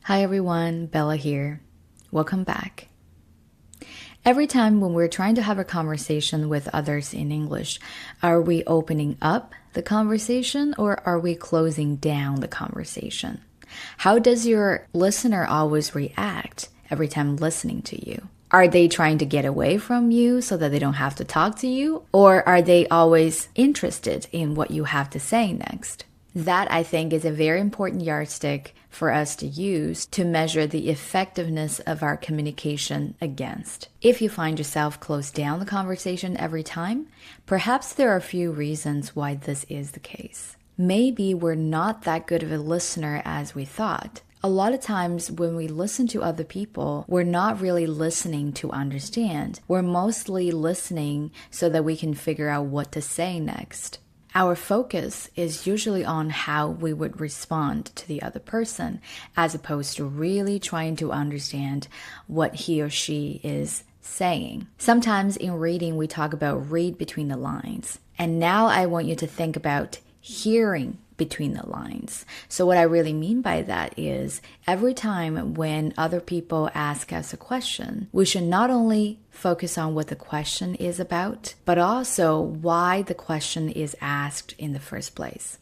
Hi everyone, Bella here. Welcome back. Every time when we're trying to have a conversation with others in English, are we opening up the conversation or are we closing down the conversation? How does your listener always react every time listening to you? Are they trying to get away from you so that they don't have to talk to you? Or are they always interested in what you have to say next? That, I think, is a very important yardstick for us to use to measure the effectiveness of our communication against. If you find yourself close down the conversation every time, perhaps there are a few reasons why this is the case. Maybe we're not that good of a listener as we thought. A lot of times when we listen to other people, we're not really listening to understand. We're mostly listening so that we can figure out what to say next. Our focus is usually on how we would respond to the other person, as opposed to really trying to understand what he or she is saying. Sometimes in reading, we talk about read between the lines. And now I want you to think about hearing between the lines. So what I really mean by that is every time when other people ask us a question, we should not only focus on what the question is about, but also why the question is asked in the first place.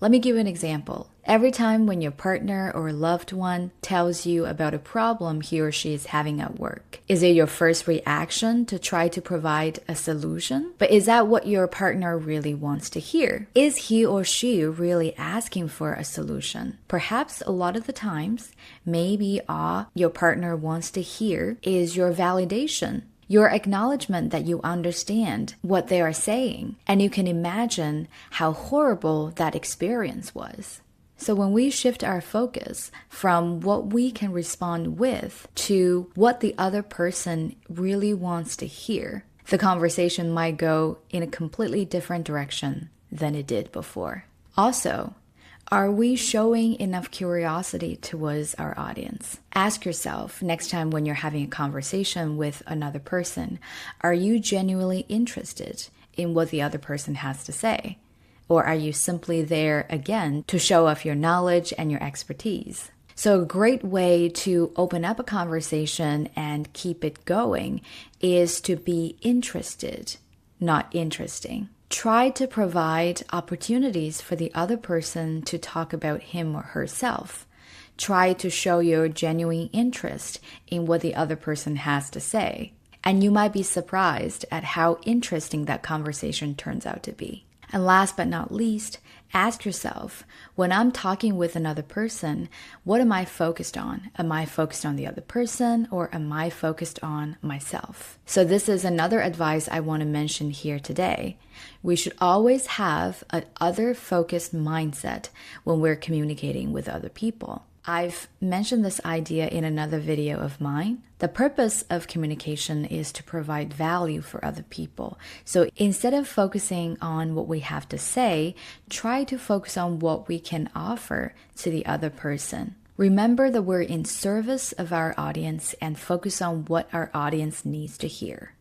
Let me give you an example. Every time when your partner or loved one tells you about a problem he or she is having at work, is it your first reaction to try to provide a solution? But is that what your partner really wants to hear? Is he or she really asking for a solution? Perhaps a lot of the times, maybe all your partner wants to hear is your validation. Your acknowledgement that you understand what they are saying, and you can imagine how horrible that experience was. So when we shift our focus from what we can respond with to what the other person really wants to hear, the conversation might go in a completely different direction than it did before. Also, are we showing enough curiosity towards our audience? Ask yourself next time when you're having a conversation with another person, are you genuinely interested in what the other person has to say? Or are you simply there again to show off your knowledge and your expertise? So a great way to open up a conversation and keep it going is to be interested, not interesting. Try to provide opportunities for the other person to talk about him or herself. Try to show your genuine interest in what the other person has to say. And you might be surprised at how interesting that conversation turns out to be. And last but not least, ask yourself, when I'm talking with another person, what am I focused on? Am I focused on the other person or am I focused on myself? So this is another advice I want to mention here today. We should always have an other-focused mindset when we're communicating with other people. I've mentioned this idea in another video of mine. The purpose of communication is to provide value for other people. So instead of focusing on what we have to say, try to focus on what we can offer to the other person. Remember that we're in service of our audience and focus on what our audience needs to hear.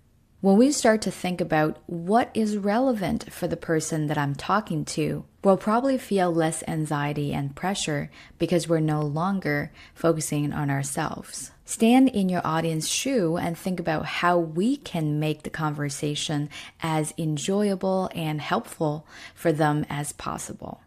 When we start to think about what is relevant for the person that I'm talking to, we'll probably feel less anxiety and pressure because we're no longer focusing on ourselves. Stand in your audience's shoe and think about how we can make the conversation as enjoyable and helpful for them as possible.